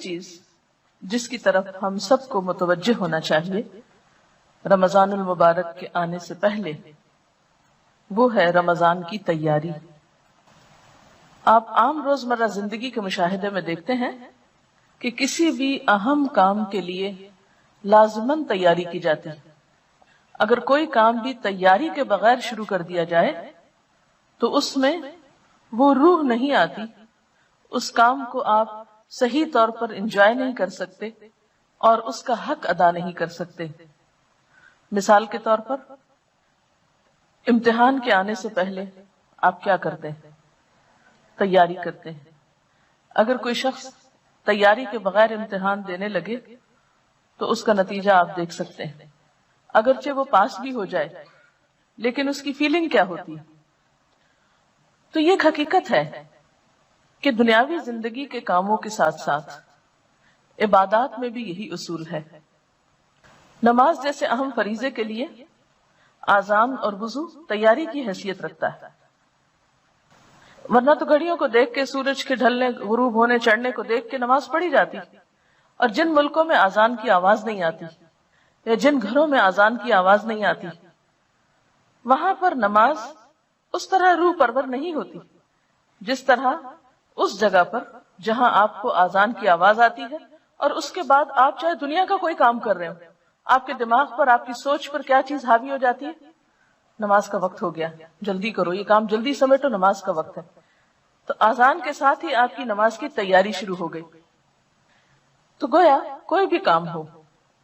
چیز جس کی طرف ہم سب کو متوجہ ہونا چاہیے رمضان المبارک کے آنے سے پہلے، وہ ہے رمضان کی تیاری۔ آپ عام روزمرہ زندگی کے مشاہدے میں دیکھتے ہیں کہ کسی بھی اہم کام کے لیے لازماً تیاری کی جاتی ہے۔ اگر کوئی کام بھی تیاری کے بغیر شروع کر دیا جائے تو اس میں وہ روح نہیں آتی، اس کام کو آپ صحیح طور پر انجوائے نہیں کر سکتے اور اس کا حق ادا نہیں کر سکتے۔ مثال کے طور پر امتحان کے آنے سے پہلے آپ کیا کرتے ہیں؟ تیاری کرتے ہیں۔ اگر کوئی شخص تیاری کے بغیر امتحان دینے لگے تو اس کا نتیجہ آپ دیکھ سکتے ہیں۔ اگرچہ وہ پاس بھی ہو جائے لیکن اس کی فیلنگ کیا ہوتی ہے؟ تو یہ ایک حقیقت ہے کہ دنیاوی زندگی کے کاموں کے ساتھ ساتھ عبادات میں بھی یہی اصول ہے۔ نماز جیسے اہم فریضے کے لیے آذان اور وضو تیاری کی حیثیت رکھتا ہے، ورنہ تو گھڑیوں کو دیکھ کے، سورج کے ڈھلنے، غروب ہونے چڑھنے کو دیکھ کے نماز پڑھی جاتی۔ اور جن ملکوں میں آذان کی آواز نہیں آتی یا جن گھروں میں آذان کی آواز نہیں آتی، وہاں پر نماز اس طرح روح پرور نہیں ہوتی جس طرح اس جگہ پر جہاں آپ کو آذان کی آواز آتی ہے اور اس کے بعد آپ چاہے دنیا کا کوئی کام کر رہے ہو، آپ کے دماغ پر، آپ کی سوچ پر کیا چیز حاوی ہو جاتی ہے؟ نماز کا وقت ہو گیا، جلدی کرو، یہ کام جلدی سمیٹو، نماز کا وقت ہے۔ تو آذان کے ساتھ ہی آپ کی نماز کی تیاری شروع ہو گئی۔ تو گویا کوئی بھی کام ہو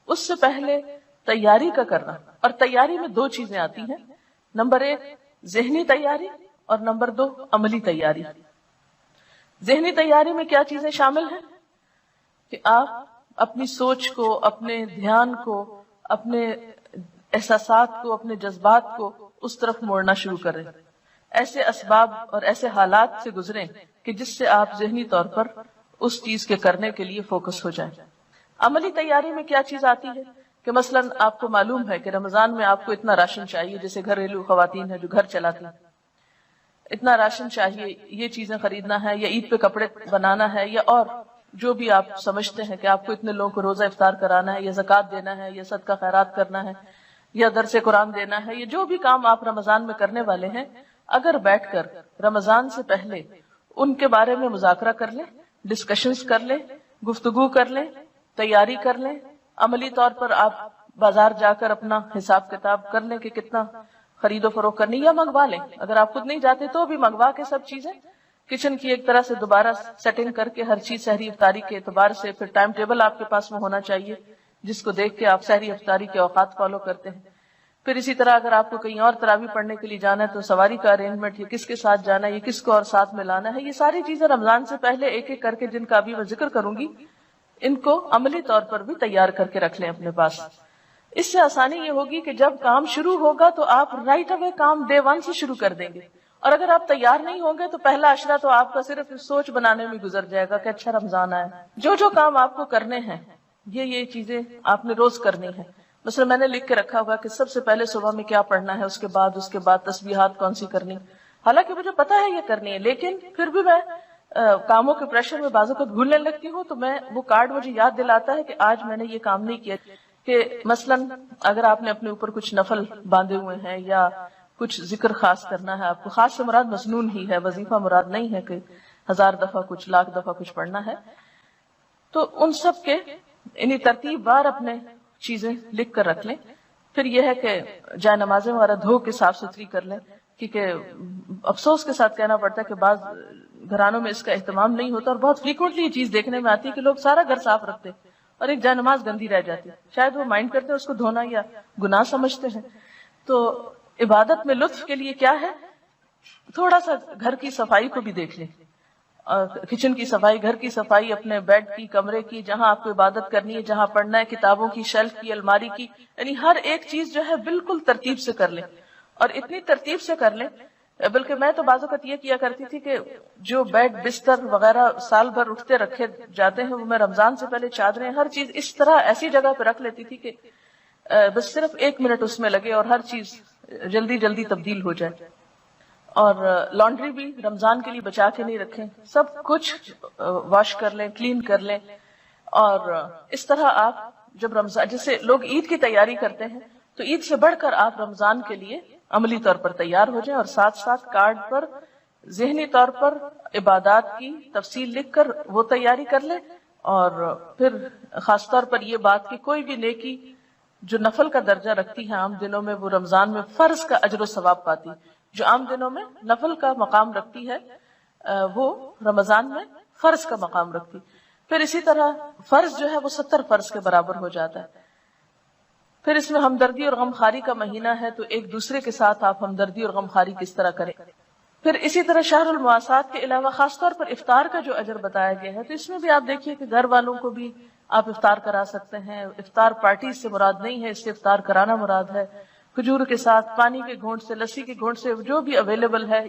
اس سے پہلے تیاری کا کرنا، اور تیاری میں دو چیزیں آتی ہیں، نمبر 1 ذہنی تیاری اور نمبر 2 عملی تیاری۔ ذہنی تیاری میں کیا چیزیں شامل ہیں کہ آپ اپنی سوچ کو، اپنے دھیان کو، اپنے احساسات کو، اپنے جذبات کو اس طرف موڑنا شروع کریں، ایسے اسباب اور ایسے حالات سے گزریں کہ جس سے آپ ذہنی طور پر اس چیز کے کرنے کے لیے فوکس ہو جائیں۔ عملی تیاری میں کیا چیز آتی ہے کہ مثلا آپ کو معلوم ہے کہ رمضان میں آپ کو اتنا راشن چاہیے، جیسے گھریلو خواتین ہیں جو گھر چلاتی ہیں، اتنا راشن چاہیے، یہ چیزیں خریدنا ہے، یا عید پہ کپڑے بنانا ہے، یا اور جو بھی آپ سمجھتے ہیں کہ آپ کو اتنے لوگوں کو روزہ افطار کرانا ہے، یا زکوٰۃ دینا ہے، یا صدقہ خیرات کرنا ہے، یا درس قرآن دینا ہے، یہ جو بھی کام آپ رمضان میں کرنے والے ہیں، اگر بیٹھ کر رمضان سے پہلے ان کے بارے میں مذاکرہ کر لیں، ڈسکشنز کر لیں، گفتگو کر لیں، تیاری کر لیں، عملی طور پر آپ بازار جا کر اپنا حساب کتاب کر لیں کہ کتنا خرید و فروخت کرنی، یا منگوا لیں، اگر آپ خود نہیں جاتے تو بھی منگوا کے سب چیزیں کچن کی ایک طرح سے دوبارہ سیٹنگ کر کے ہر چیز سحری افطاری کے اعتبار سے، پھر ٹائم ٹیبل آپ کے پاس میں ہونا چاہیے جس کو دیکھ کے آپ سحری افطاری کے اوقات فالو کرتے ہیں۔ پھر اسی طرح اگر آپ کو کہیں اور تراویح پڑھنے کے لیے جانا ہے تو سواری کا ارینجمنٹ، یہ کس کے ساتھ جانا ہے، یہ کس کو اور ساتھ میں لانا ہے، یہ ساری چیزیں رمضان سے پہلے ایک ایک کر کے، جن کا ابھی میں ذکر کروں گی، ان کو عملی طور پر بھی تیار کر کے رکھ لیں اپنے پاس۔ اس سے آسانی یہ ہوگی کہ جب کام شروع ہوگا تو آپ رائٹ اوے کام ڈے 1 سے شروع کر دیں گے، اور اگر آپ تیار نہیں ہوں گے تو پہلا عشرہ تو آپ کا صرف سوچ بنانے میں گزر جائے گا کہ اچھا رمضان آیا۔ جو کام آپ کو کرنے ہیں یہ چیزیں آپ نے روز کرنی ہے۔ مثلا میں نے لکھ کے رکھا ہوگا کہ سب سے پہلے صبح میں کیا پڑھنا ہے، اس کے بعد تسبیحات کون سی کرنی، حالانکہ مجھے پتا ہے یہ کرنی ہے، لیکن پھر بھی میں کاموں کے پریشر میں بعض اوقات بھولنے لگتی ہوں، تو میں وہ کارڈ مجھے یاد دلاتا ہے کہ آج میں نے یہ کام نہیں کیا۔ کہ مثلا اگر آپ نے اپنے اوپر کچھ نفل باندھے ہوئے ہیں یا کچھ ذکر خاص کرنا ہے آپ کو، خاص سے مراد مسنون ہی ہے، وظیفہ مراد نہیں ہے کہ 1000 دفعہ کچھ، 1,00,000 دفعہ کچھ پڑھنا ہے، تو ان سب کے انہی ترتیب وار اپنے چیزیں لکھ کر رکھ لیں۔ پھر یہ ہے کہ جائے نمازیں وغیرہ دھو کے صاف ستھری کر لیں، کیونکہ افسوس کے ساتھ کہنا پڑتا ہے کہ بعض گھرانوں میں اس کا اہتمام نہیں ہوتا، اور بہت فریکوینٹلی یہ چیز دیکھنے میں آتی ہے کہ لوگ سارا گھر صاف رکھتے اور ایک جائے نماز گندی رہ جاتی، شاید وہ مائنڈ کرتے ہیں اس کو دھونا یا گناہ سمجھتے ہیں۔ تو عبادت میں لطف کے لیے کیا ہے، تھوڑا سا گھر کی صفائی کو بھی دیکھ لیں، کچن کی صفائی، گھر کی صفائی، اپنے بیڈ کی، کمرے کی، جہاں آپ کو عبادت کرنی ہے، جہاں پڑھنا ہے، کتابوں کی شیلف کی، الماری کی، یعنی ہر ایک چیز جو ہے بالکل ترتیب سے کر لیں، اور اتنی ترتیب سے کر لیں، بلکہ میں تو بعض اوقات یہ کیا کرتی تھی کہ جو بیڈ بستر وغیرہ سال بھر اٹھتے رکھے جاتے ہیں، وہ میں رمضان سے پہلے چادریں، ہر چیز اس طرح ایسی جگہ پہ رکھ لیتی تھی کہ بس صرف 1 منٹ اس میں لگے اور ہر چیز جلدی جلدی تبدیل ہو جائے۔ اور لانڈری بھی رمضان کے لیے بچا کے نہیں رکھیں، سب کچھ واش کر لیں، کلین کر لیں، اور اس طرح آپ جب رمضان، جیسے لوگ عید کی تیاری کرتے ہیں، تو عید سے بڑھ کر آپ رمضان کے لیے عملی طور پر تیار ہو جائیں، اور ساتھ ساتھ کارڈ پر ذہنی طور پر عبادات کی تفصیل لکھ کر وہ تیاری کر لیں. اور پھر خاص طور پر یہ بات کہ کوئی بھی نیکی جو نفل کا درجہ رکھتی ہے عام دنوں میں، وہ رمضان میں فرض کا اجر و ثواب پاتی. جو عام دنوں میں نفل کا مقام رکھتی ہے وہ رمضان میں فرض کا مقام رکھتی. پھر اسی طرح فرض جو ہے وہ 70 فرض کے برابر ہو جاتا ہے. پھر اس میں ہمدردی اور غمخواری کا مہینہ ہے، تو ایک دوسرے کے ساتھ آپ ہمدردی اور غمخواری کس طرح کریں. پھر اسی طرح شہر المواسات کے علاوہ خاص طور پر افطار کا جو اجر بتایا گیا ہے، تو اس میں بھی آپ دیکھیے کہ گھر والوں کو بھی آپ افطار کرا سکتے ہیں. افطار پارٹی سے مراد نہیں ہے، اس سے افطار کرانا مراد ہے، کھجور کے ساتھ، پانی کے گھونٹ سے، لسی کے گھونٹ سے، جو بھی اویلیبل ہے.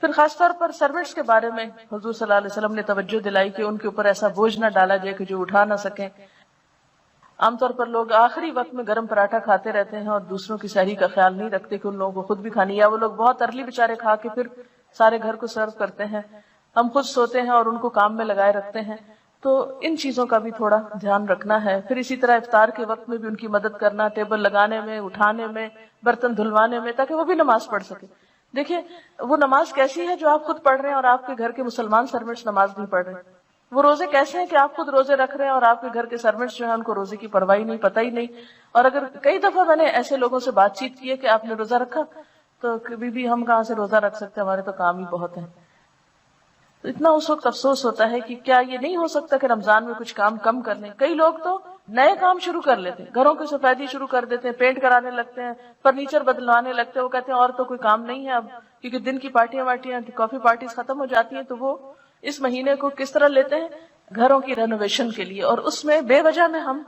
پھر خاص طور پر سرونٹس کے بارے میں حضور صلی اللہ علیہ وسلم نے توجہ دلائی کہ ان کے اوپر ایسا بوجھ نہ ڈالا جائے کہ جو اٹھا نہ سکیں. عام طور پر لوگ آخری وقت میں گرم پراٹھا کھاتے رہتے ہیں اور دوسروں کی سحری کا خیال نہیں رکھتے کہ ان لوگوں کو خود بھی کھانی، یا وہ لوگ بہت ارلی بیچارے کھا کے پھر سارے گھر کو سرو کرتے ہیں. ہم خود سوتے ہیں اور ان کو کام میں لگائے رکھتے ہیں. تو ان چیزوں کا بھی تھوڑا دھیان رکھنا ہے. پھر اسی طرح افطار کے وقت میں بھی ان کی مدد کرنا، ٹیبل لگانے میں، اٹھانے میں، برتن دھلوانے میں، تاکہ وہ بھی نماز پڑھ سکے. دیکھیں وہ نماز کیسی ہے جو آپ خود پڑھ رہے ہیں اور آپ کے گھر کے مسلمان سرونٹس نماز نہیں پڑھ رہے ہیں. وہ روزے کیسے ہیں کہ آپ خود روزے رکھ رہے ہیں اور آپ کے گھر کے سرونٹس جو ہیں ان کو روزے کی پرواہی نہیں، پتہ ہی نہیں. اور اگر کئی دفعہ میں نے ایسے لوگوں سے بات چیت کی ہے کہ آپ نے روزہ رکھا، تو کبھی بھی ہم کہاں سے روزہ رکھ سکتے، ہمارے تو کام ہی بہت ہیں. تو اتنا اس وقت افسوس ہوتا ہے کہ کیا یہ نہیں ہو سکتا کہ رمضان میں کچھ کام کم کر لیں. کئی لوگ تو نئے کام شروع کر لیتے ہیں، گھروں کی سفیدی شروع کر دیتے ہیں، پینٹ کرانے لگتے ہیں، فرنیچر بدلوانے لگتے ہیں. وہ کہتے ہیں اور تو کوئی کام نہیں ہے اب، کیونکہ دن کی پارٹیاں کافی پارٹیز ختم ہو جاتی ہیں. تو وہ اس مہینے کو کس طرح لیتے ہیں؟ گھروں کی رینوویشن کے لیے، اور اس میں بے وجہ میں ہم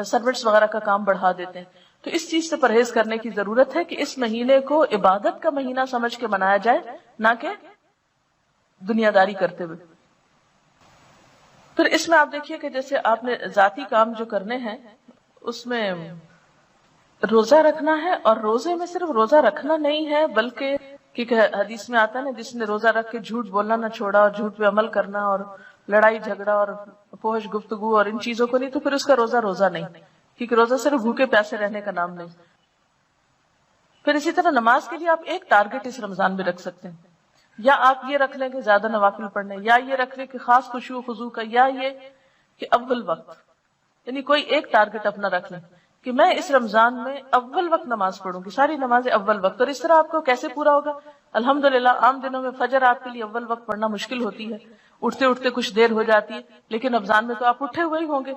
سروٹس وغیرہ کا کام بڑھا دیتے ہیں. تو اس چیز سے پرہیز کرنے کی ضرورت ہے کہ اس مہینے کو عبادت کا مہینہ سمجھ کے منایا جائے، نہ کہ دنیا داری کرتے ہوئے. پھر اس میں آپ دیکھیے کہ جیسے آپ نے ذاتی کام جو کرنے ہیں اس میں روزہ رکھنا ہے، اور روزے میں صرف روزہ رکھنا نہیں ہے بلکہ کیونکہ حدیث میں آتا ہے نا، جس نے روزہ رکھ کے جھوٹ بولنا نہ چھوڑا اور جھوٹ پہ عمل کرنا اور لڑائی جھگڑا اور فحش گفتگو اور ان چیزوں کو نہیں، تو پھر اس کا روزہ نہیں، کیونکہ روزہ صرف بھوکے پیاسے رہنے کا نام نہیں. پھر اسی طرح نماز کے لیے آپ ایک ٹارگٹ اس رمضان میں رکھ سکتے ہیں، یا آپ یہ رکھ لیں کہ زیادہ نوافل پڑھنے، یا یہ رکھ لیں کہ خاص خشوع و خضوع کا، یا یہ کہ اول وقت، یعنی کوئی ایک ٹارگٹ اپنا رکھ لیں کہ میں اس رمضان میں اول وقت نماز پڑھوں گی، ساری نمازیں اول وقت. اور اس طرح آپ کو کیسے پورا ہوگا؟ الحمدللہ عام دنوں میں فجر آپ کے لیے اول وقت پڑھنا مشکل ہوتی ہے، اٹھتے اٹھتے کچھ دیر ہو جاتی ہے، لیکن رمضان میں تو آپ اٹھے ہوئے ہی ہوں گے.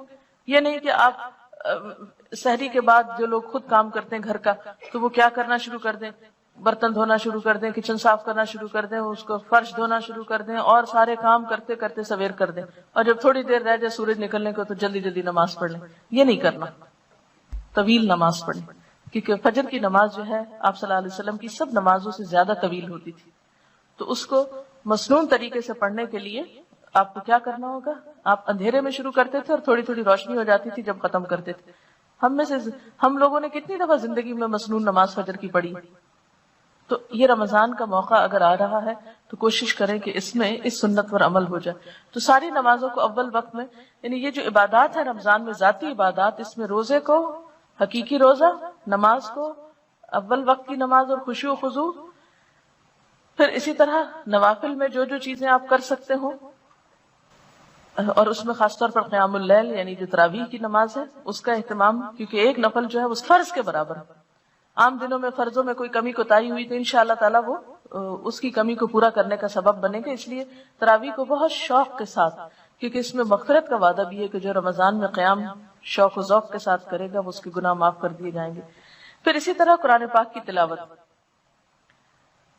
یہ نہیں کہ آپ سحری کے بعد جو لوگ خود کام کرتے ہیں گھر کا، تو وہ کیا کرنا شروع کر دیں، برتن دھونا شروع کر دیں، کچن صاف کرنا شروع کر دیں، اس کو فرش دھونا شروع کر دیں، اور سارے کام کرتے کرتے سویر کر دیں، اور جب تھوڑی دیر رہ جائے سورج نکلنے کو تو جلدی جلدی نماز پڑھ لیں. یہ نہیں کرنا، طویل نماز پڑھیں، کیونکہ فجر کی نماز جو ہے آپ صلی اللہ علیہ وسلم کی سب نمازوں سے زیادہ طویل ہوتی تھی. تو اس کو مسنون طریقے سے پڑھنے کے لیے آپ کو کیا کرنا ہوگا؟ آپ اندھیرے میں شروع کرتے تھے اور تھوڑی تھوڑی روشنی ہو جاتی تھی جب ختم کرتے تھے. ہم لوگوں نے کتنی دفعہ زندگی میں مسنون نماز فجر کی پڑھی. تو یہ رمضان کا موقع اگر آ رہا ہے تو کوشش کریں کہ اس میں اس سنت پر عمل ہو جائے. تو ساری نمازوں کو اول وقت میں، یعنی یہ جو عبادات ہے رمضان میں ذاتی عبادات، اس میں روزے کو، حقیقی روزہ، نماز کو، اول وقت کی نماز اور خشوع و خضوع، پھر اسی طرح نوافل میں جو جو چیزیں آپ کر سکتے ہو، اور اس میں خاص طور پر قیام اللیل یعنی جو تراویح کی نماز ہے اس کا اہتمام، کیونکہ ایک نفل جو ہے اس فرض کے برابر ہے. عام دنوں میں فرضوں میں کوئی کمی کوتاہی ہوئی تو انشاءاللہ تعالیٰ وہ اس کی کمی کو پورا کرنے کا سبب بنے گا. اس لیے تراویح کو بہت شوق کے ساتھ، کیونکہ اس میں مغفرت کا وعدہ بھی ہے کہ جو رمضان میں قیام شوق و ذوق کے ساتھ کرے گا وہ اس کے گناہ معاف کر دیے جائیں گے. پھر اسی طرح قرآن پاک کی تلاوت،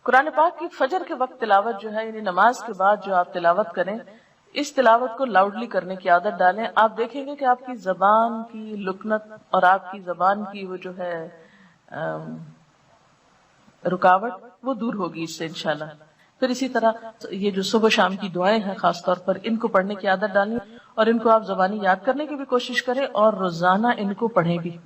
قرآن پاک کی فجر کے وقت تلاوت جو ہے، یعنی نماز کے بعد جو آپ تلاوت کریں، اس تلاوت کو لاؤڈلی کرنے کی عادت ڈالیں. آپ دیکھیں گے کہ آپ کی زبان کی لکنت اور آپ کی زبان کی وہ جو ہے رکاوٹ وہ دور ہوگی اس سے انشاءاللہ. پھر اسی طرح یہ جو صبح شام کی دعائیں ہیں خاص طور پر ان کو پڑھنے کی عادت ڈالیں، اور ان کو آپ زبانی یاد کرنے کی بھی کوشش کریں اور روزانہ ان کو پڑھیں بھی.